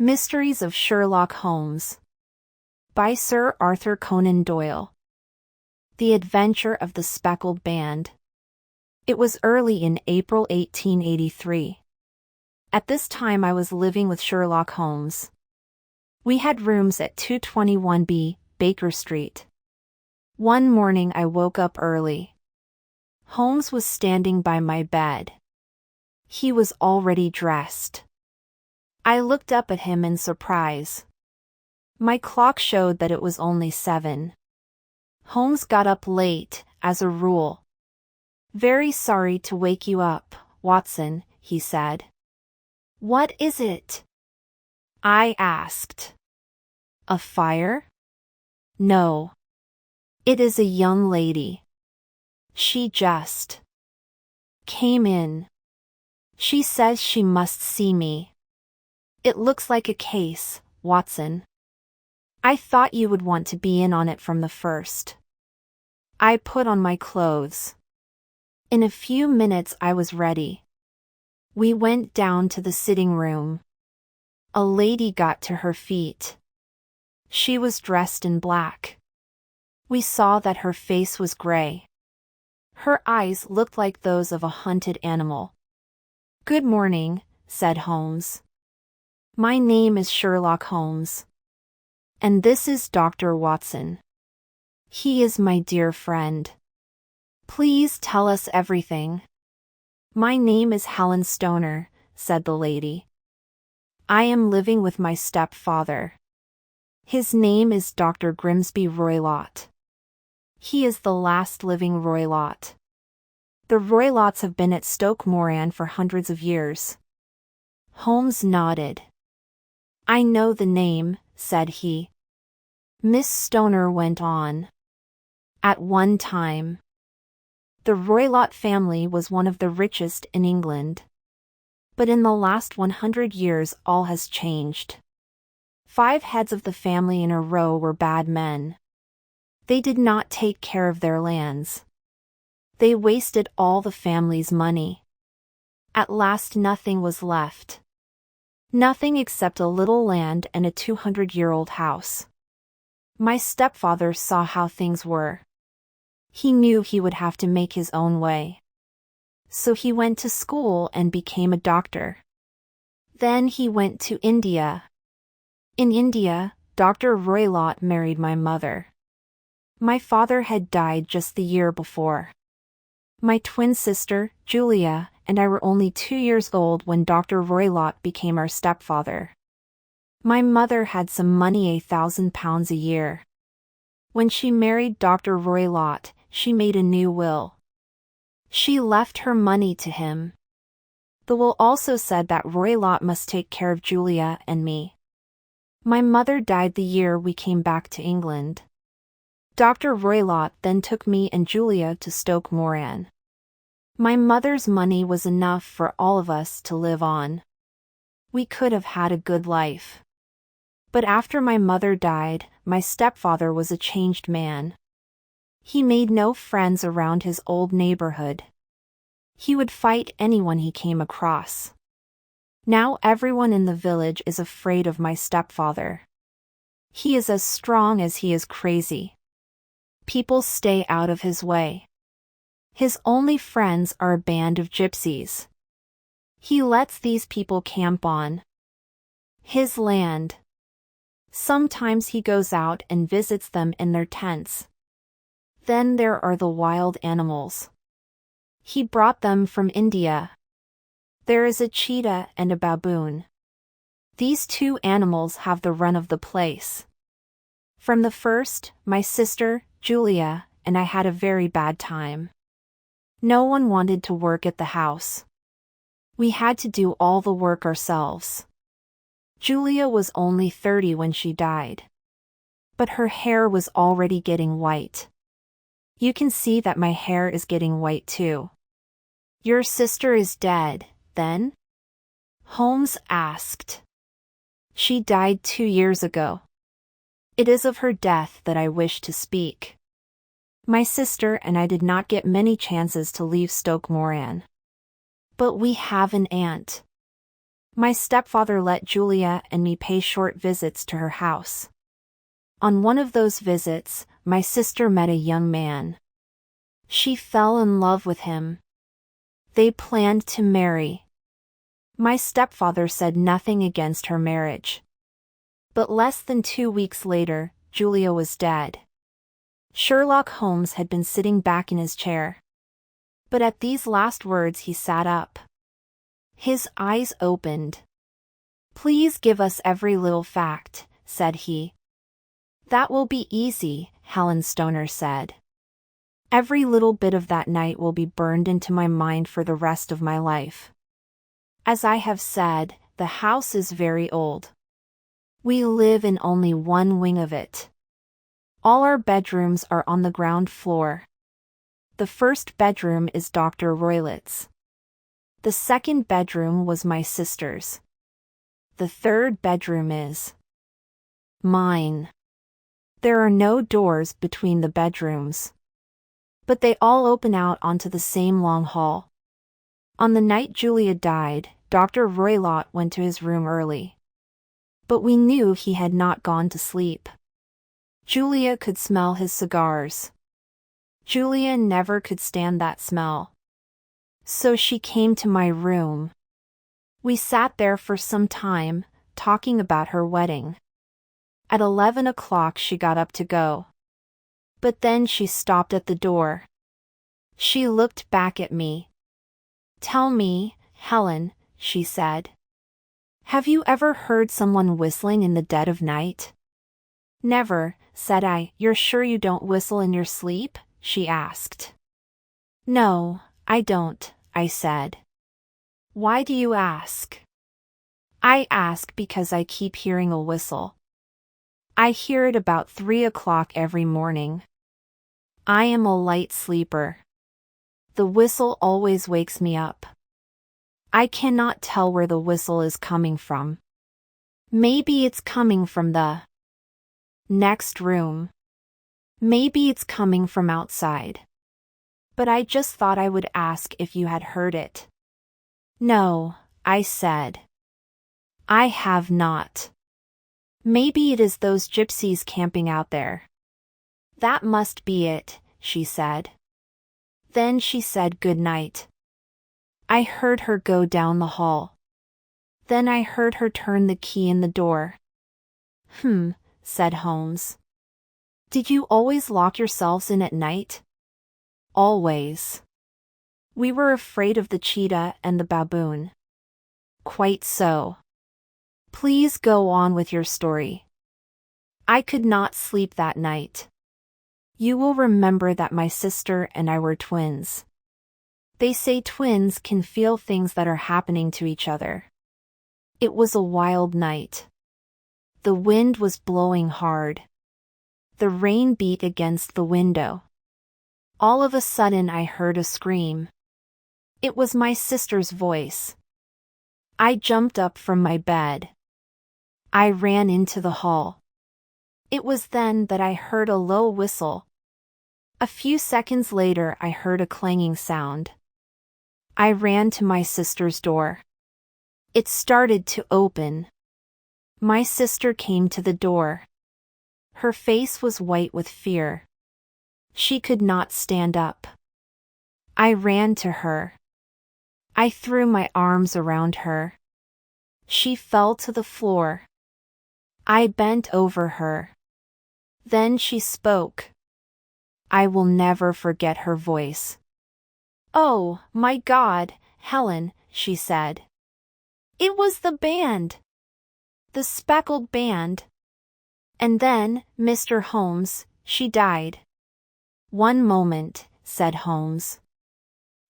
Mysteries of Sherlock Holmes by Sir Arthur Conan Doyle. The Adventure of the Speckled Band. It was early in April 1883. At this time I was living with Sherlock Holmes. We had rooms at 221B, Baker Street. One morning I woke up early. Holmes was standing by my bed. He was already dressed. I looked up at him in surprise. My clock showed that it was only 7. Holmes got up late, as a rule. "Very sorry to wake you up, Watson," he said. "What is it?" I asked. "A fire?" "No. It is a young lady. She just came in. She says she must see me. It looks like a case, Watson. I thought you would want to be in on it from the first." I put on my clothes. In a few minutes I was ready. We went down to the sitting room. A lady got to her feet. She was dressed in black. We saw that her face was gray. Her eyes looked like those of a hunted animal. "Good morning," said Holmes. "My name is Sherlock Holmes. And this is Dr. Watson. He is my dear friend. Please tell us everything." "My name is Helen Stoner," said the lady. "I am living with my stepfather. His name is Dr. Grimsby Roylott. He is the last living Roylott. The Roylotts have been at Stoke Moran for hundreds of years." Holmes nodded. "I know the name," said he. Miss Stoner went on. "At one time, the Roylott family was one of the richest in England. But in the last 100 years all has changed. 5 heads of the family in a row were bad men. They did not take care of their lands. They wasted all the family's money. At last nothing was left. Nothing except a little land and a 200-year-old house. My stepfather saw how things were. He knew he would have to make his own way. So he went to school and became a doctor. Then he went to India. In India, Dr. Roylott married my mother. My father had died just the year before. My twin sister, Julia, and I were only 2 years old when Dr. Roylott became our stepfather. My mother had some money, £1,000 a year. When she married Dr. Roylott, she made a new will. She left her money to him. The will also said that Roylott must take care of Julia and me. My mother died the year we came back to England. Dr. Roylott then took me and Julia to Stoke Moran. My mother's money was enough for all of us to live on. We could have had a good life. But after my mother died, my stepfather was a changed man. He made no friends around his old neighborhood. He would fight anyone he came across. Now everyone in the village is afraid of my stepfather. He is as strong as he is crazy. People stay out of his way. His only friends are a band of gypsies. He lets these people camp on his land. Sometimes he goes out and visits them in their tents. Then there are the wild animals. He brought them from India. There is a cheetah and a baboon. These 2 animals have the run of the place. From the first, my sister, Julia, and I had a very bad time. No one wanted to work at the house. We had to do all the work ourselves. Julia was only 30 when she died. But her hair was already getting white. You can see that my hair is getting white too. "Your sister is dead, then?" Holmes asked. "She died 2 years ago. It is of her death that I wish to speak. My sister and I did not get many chances to leave Stoke Moran. But we have an aunt. My stepfather let Julia and me pay short visits to her house. On one of those visits, my sister met a young man. She fell in love with him. They planned to marry. My stepfather said nothing against her marriage. But less than 2 weeks later, Julia was dead. Sherlock Holmes had been sitting back in his chair. But at these last words he sat up. His eyes opened. "Please give us every little fact," said he. "That will be easy," Helen Stoner said. "Every little bit of that night will be burned into my mind for the rest of my life. As I have said, the house is very old. We live in only one wing of it. All our bedrooms are on the ground floor. The first bedroom is Dr. Roylett's. The second bedroom was my sister's. The third bedroom is mine. There are no doors between the bedrooms, but they all open out onto the same long hall. On the night Julia died, Dr. Roylott went to his room early. But we knew he had not gone to sleep. Julia could smell his cigars. Julia never could stand that smell. So she came to my room. We sat there for some time, talking about her wedding. At 11 o'clock she got up to go. But then she stopped at the door. She looked back at me. "Tell me, Helen," she said. "Have you ever heard someone whistling in the dead of night?" "Never," said I. "You're sure you don't whistle in your sleep?" she asked. "No, I don't," I said. "Why do you ask?" "I ask because I keep hearing a whistle. I hear it about 3 o'clock every morning. I am a light sleeper. The whistle always wakes me up. I cannot tell where the whistle is coming from. Maybe it's coming from the next room. Maybe it's coming from outside. But I just thought I would ask if you had heard it." "No," I said. "I have not. Maybe it is those gypsies camping out there." "That must be it," she said. Then she said good night. I heard her go down the hall. Then I heard her turn the key in the door. Said Holmes. "Did you always lock yourselves in at night?" "Always. We were afraid of the cheetah and the baboon." "Quite so. Please go on with your story." "I could not sleep that night. You will remember that my sister and I were twins. They say twins can feel things that are happening to each other. It was a wild night. The wind was blowing hard. The rain beat against the window. All of a sudden I heard a scream. It was my sister's voice. I jumped up from my bed. I ran into the hall. It was then that I heard a low whistle. A few seconds later I heard a clanging sound. I ran to my sister's door. It started to open. My sister came to the door. Her face was white with fear. She could not stand up. I ran to her. I threw my arms around her. She fell to the floor. I bent over her. Then she spoke. I will never forget her voice. "Oh, my God, Helen," she said. "It was the band. The speckled band. And then, Mr. Holmes, she died." "One moment," said Holmes.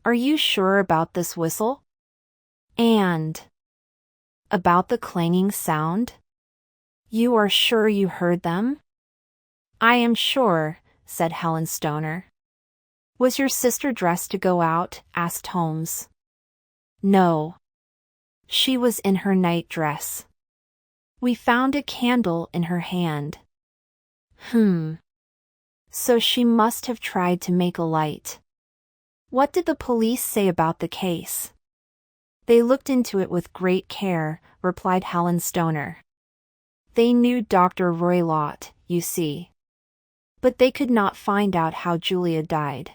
"Are you sure about this whistle? And about the clanging sound? You are sure you heard them?" "I am sure," said Helen Stoner. "Was your sister dressed to go out?" asked Holmes. "No. She was in her night dress. We found a candle in her hand." So she must have tried to make a light. What did the police say about the case?" They looked into it with great care, replied Helen Stoner. They knew Dr. Roylott, you see. But they could not find out how Julia died.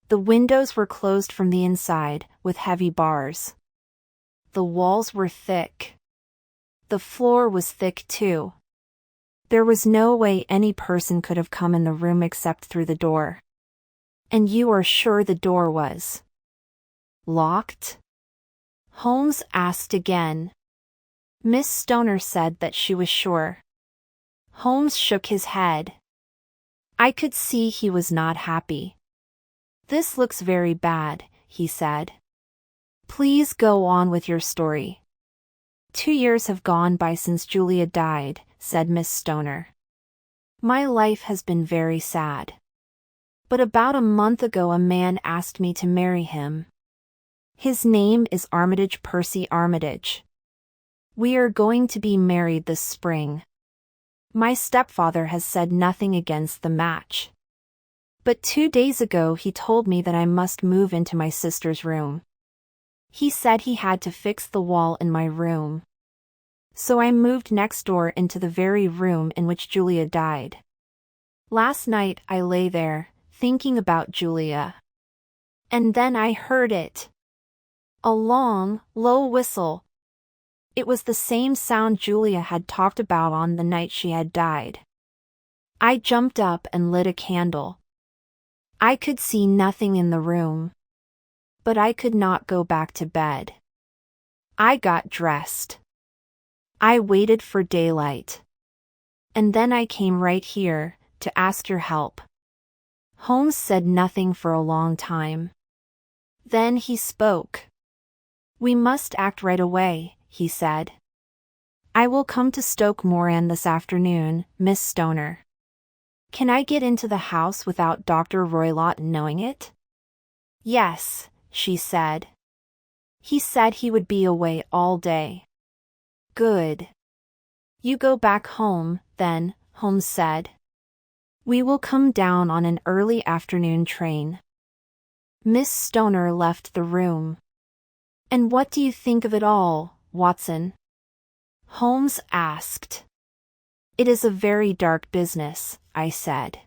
The windows were closed from the inside, with heavy bars. The walls were thick. The floor was thick too. There was no way any person could have come in the room except through the door. And you are sure the door was locked? Holmes asked again. Miss Stoner said that she was sure. Holmes shook his head. I could see he was not happy. This looks very bad, he said. Please go on with your story. 2 years have gone by since Julia died, said Miss Stoner. My life has been very sad. But about a month ago a man asked me to marry him. His name is Armitage Percy Armitage. We are going to be married this spring. My stepfather has said nothing against the match. But 2 days ago he told me that I must move into my sister's room. He said he had to fix the wall in my room. So I moved next door into the very room in which Julia died. Last night I lay there, thinking about Julia. And then I heard it. A long, low whistle. It was the same sound Julia had talked about on the night she had died. I jumped up and lit a candle. I could see nothing in the room. But I could not go back to bed. I got dressed. I waited for daylight. And then I came right here, to ask your help. Holmes said nothing for a long time. Then he spoke. We must act right away, he said. I will come to Stoke Moran this afternoon, Miss Stoner. Can I get into the house without Dr. Roylott knowing it? Yes, she said. He said he would be away all day. Good. You go back home, then, Holmes said. We will come down on an early afternoon train. Miss Stoner left the room. And what do you think of it all, Watson? Holmes asked. It is a very dark business, I said.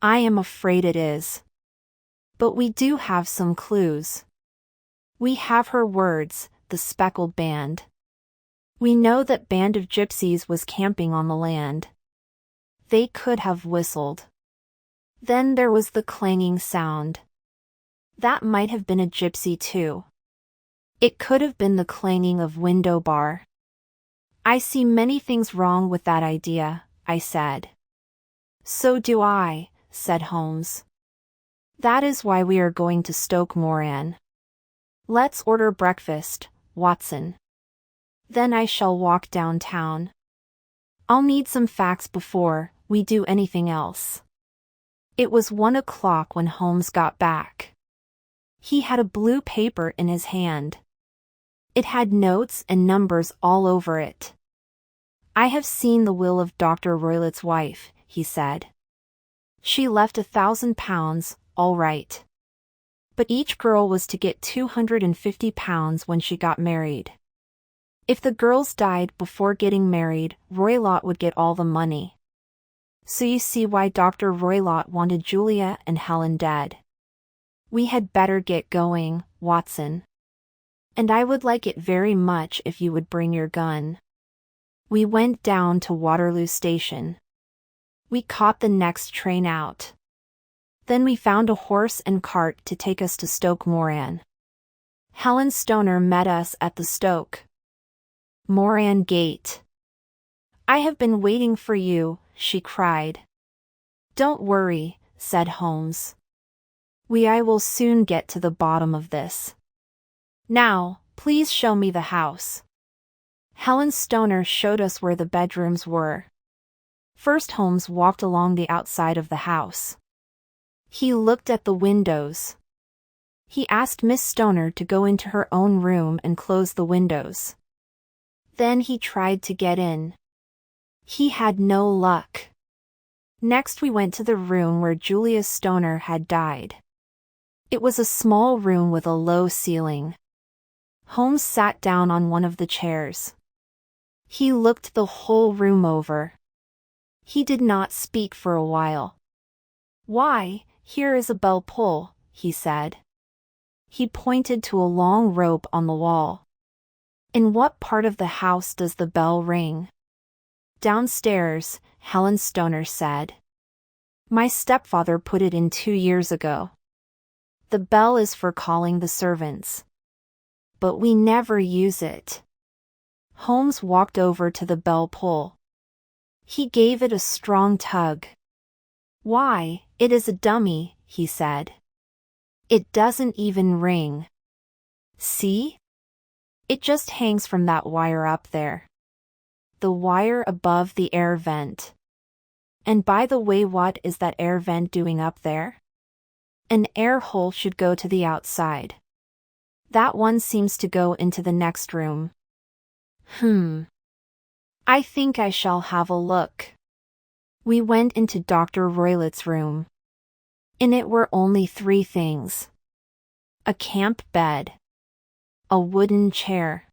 I am afraid it is. But we do have some clues. We have her words, the speckled band. We know that band of gypsies was camping on the land. They could have whistled. Then there was the clanging sound. That might have been a gypsy too. It could have been the clanging of window bar. I see many things wrong with that idea, I said. So do I, said Holmes. That is why we are going to Stoke Moran. Let's order breakfast, Watson. Then I shall walk downtown. I'll need some facts before we do anything else. It was 1 o'clock when Holmes got back. He had a blue paper in his hand. It had notes and numbers all over it. I have seen the will of Dr. Roylott's wife, he said. She left £1,000, all right. But each girl was to get £250 when she got married. If the girls died before getting married, Roylott would get all the money. So you see why Dr. Roylott wanted Julia and Helen dead. We had better get going, Watson. And I would like it very much if you would bring your gun. We went down to Waterloo Station. We caught the next train out. Then we found a horse and cart to take us to Stoke Moran. Helen Stoner met us at the Stoke Moran gate. I have been waiting for you, she cried. Don't worry, said Holmes. I will soon get to the bottom of this. Now, please show me the house. Helen Stoner showed us where the bedrooms were. First Holmes walked along the outside of the house. He looked at the windows. He asked Miss Stoner to go into her own room and close the windows. Then he tried to get in. He had no luck. Next we went to the room where Julia Stoner had died. It was a small room with a low ceiling. Holmes sat down on one of the chairs. He looked the whole room over. He did not speak for a while. "Why, here is a bell pull," he said. He pointed to a long rope on the wall. "In what part of the house does the bell ring?" "Downstairs," Helen Stoner said. "My stepfather put it in 2 years ago. The bell is for calling the servants. But we never use it." Holmes walked over to the bell pull. He gave it a strong tug. "Why, it is a dummy," he said. "It doesn't even ring. See? It just hangs from that wire up there. The wire above the air vent. And by the way, what is that air vent doing up there? An air hole should go to the outside. That one seems to go into the next room. I think I shall have a look." We went into Dr. Roylott's room. In it were only 3 things. A camp bed, a wooden chair,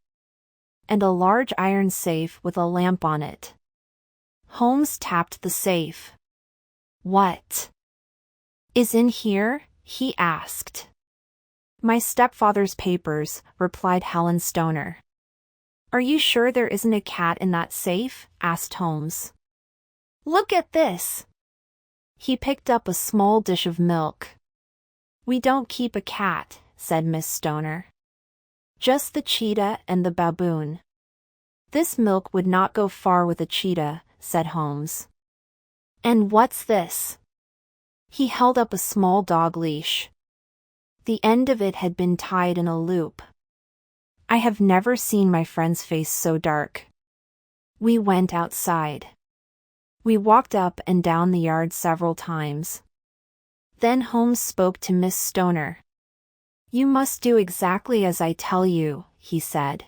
and a large iron safe with a lamp on it. Holmes tapped the safe. "What is in here?" he asked. "My stepfather's papers," replied Helen Stoner. "Are you sure there isn't a cat in that safe?" asked Holmes. "Look at this." He picked up a small dish of milk. "We don't keep a cat," said Miss Stoner. "Just the cheetah and the baboon." "This milk would not go far with a cheetah," said Holmes. "And what's this?" He held up a small dog leash. The end of it had been tied in a loop. I have never seen my friend's face so dark. We went outside. We walked up and down the yard several times. Then Holmes spoke to Miss Stoner. "You must do exactly as I tell you," he said.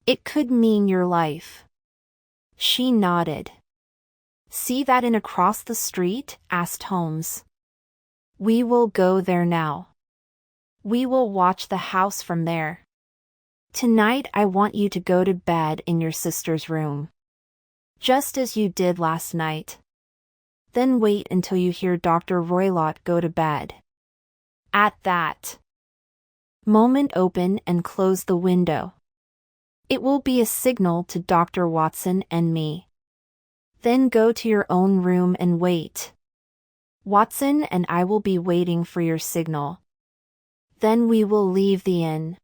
"It could mean your life." She nodded. "See that inn across the street?" asked Holmes. "We will go there now. We will watch the house from there. Tonight I want you to go to bed in your sister's room. Just as you did last night. Then wait until you hear Dr. Roylott go to bed. At that moment open and close the window. It will be a signal to Dr. Watson and me. Then go to your own room and wait. Watson and I will be waiting for your signal. Then we will leave the inn.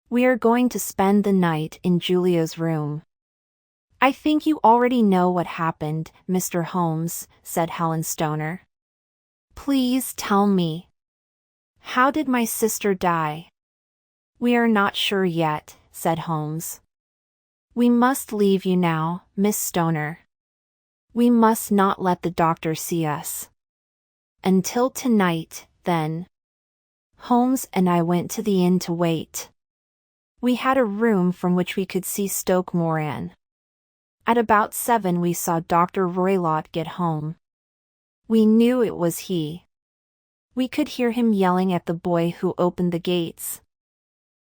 We are going to spend the night in Julia's room." "I think you already know what happened, Mr. Holmes," said Helen Stoner. "Please tell me. How did my sister die?" "We are not sure yet," said Holmes. "We must leave you now, Miss Stoner. We must not let the doctor see us. Until tonight, then." Holmes and I went to the inn to wait. We had a room from which we could see Stoke Moran. At about 7 we saw Dr. Roylott get home. We knew it was he. We could hear him yelling at the boy who opened the gates.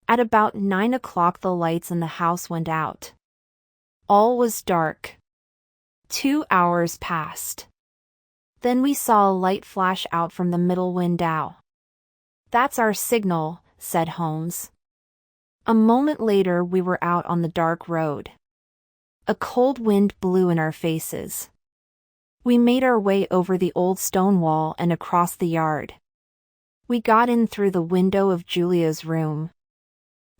At about 9 o'clock the lights in the house went out. All was dark. 2 hours passed. Then we saw a light flash out from the middle window. "That's our signal," said Holmes. A moment later we were out on the dark road. A cold wind blew in our faces. We made our way over the old stone wall and across the yard. We got in through the window of Julia's room.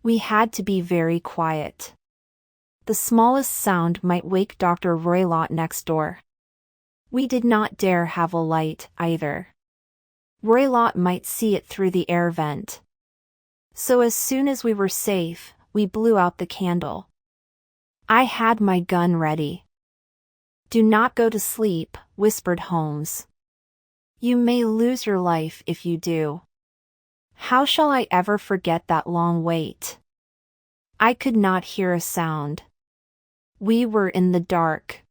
We had to be very quiet. The smallest sound might wake Dr. Roylott next door. We did not dare have a light, either. Roylott might see it through the air vent. So as soon as we were safe, we blew out the candle. I had my gun ready. "Do not go to sleep," whispered Holmes. "You may lose your life if you do." How shall I ever forget that long wait? I could not hear a sound. We were in the dark.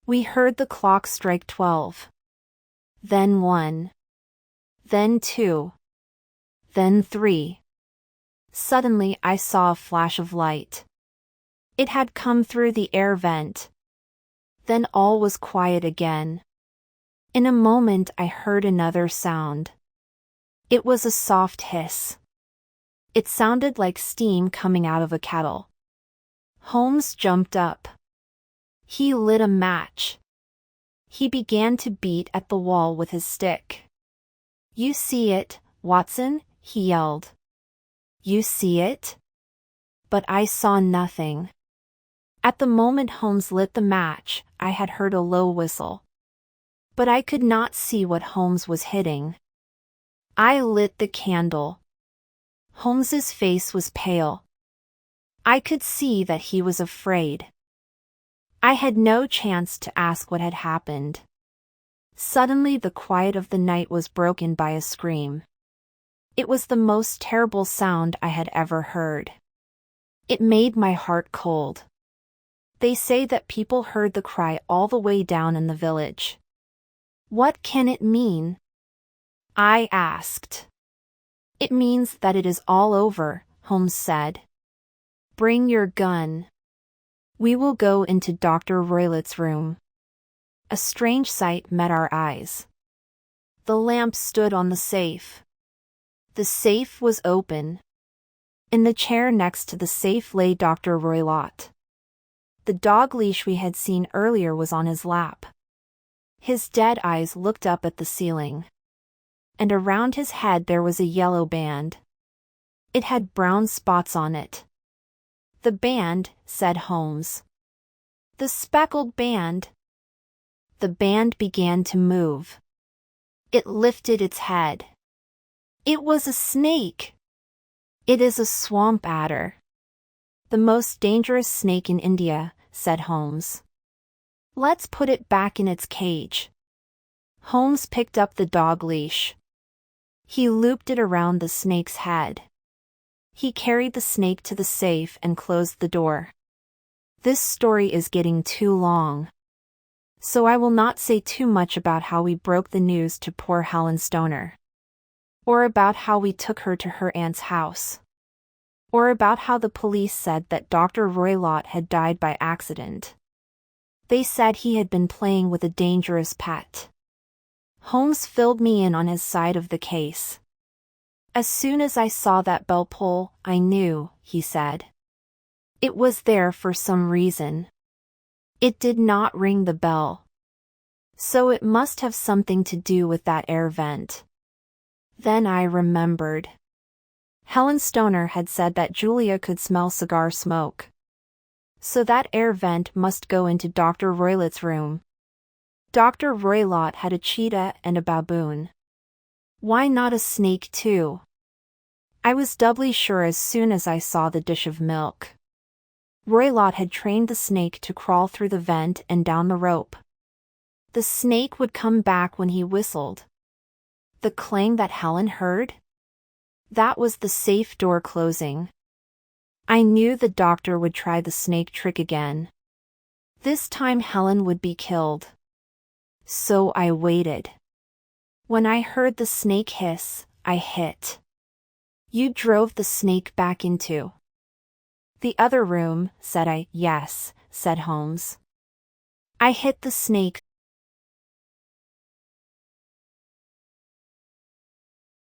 We heard the clock strike 12. Then 1. Then 2. Then 3. Suddenly I saw a flash of light. It had come through the air vent. Then all was quiet again. In a moment I heard another sound. It was a soft hiss. It sounded like steam coming out of a kettle. Holmes jumped up. He lit a match. He began to beat at the wall with his stick. "You see it, Watson?" he yelled. "You see it?" But I saw nothing. At the moment Holmes lit the match, I had heard a low whistle. But I could not see what Holmes was hitting. I lit the candle. Holmes's face was pale. I could see that he was afraid. I had no chance to ask what had happened. Suddenly the quiet of the night was broken by a scream. It was the most terrible sound I had ever heard. It made my heart cold. They say that people heard the cry all the way down in the village. What can it mean? I asked. It means that it is all over, Holmes said. Bring your gun. We will go into Dr. Roylott's room. A strange sight met our eyes. The lamp stood on the safe. The safe was open. In the chair next to the safe lay Dr. Roylott. The dog leash we had seen earlier was on his lap. His dead eyes looked up at the ceiling. And around his head there was a yellow band. It had brown spots on it. The band, said Holmes. The speckled band. The band began to move. It lifted its head. It was a snake. It is a swamp adder. The most dangerous snake in India, said Holmes. Let's put it back in its cage. Holmes picked up the dog leash. He looped it around the snake's head. He carried the snake to the safe and closed the door. This story is getting too long. So I will not say too much about how we broke the news to poor Helen Stoner. Or about how we took her to her aunt's house. Or about how the police said that Dr. Roylott had died by accident. They said he had been playing with a dangerous pet. Holmes filled me in on his side of the case. As soon as I saw that bell pull, I knew, he said. It was there for some reason. It did not ring the bell. So it must have something to do with that air vent. Then I remembered. Helen Stoner had said that Julia could smell cigar smoke. So that air vent must go into Dr. Roylott's room. Dr. Roylott had a cheetah and a baboon. Why not a snake too? I was doubly sure as soon as I saw the dish of milk. Roylott had trained the snake to crawl through the vent and down the rope. The snake would come back when he whistled. The clang that Helen heard? That was the safe door closing. I knew the doctor would try the snake trick again. This time Helen would be killed. So I waited. When I heard the snake hiss, I hit. You drove the snake back into the other room, said I. Yes, said Holmes. I hit the snake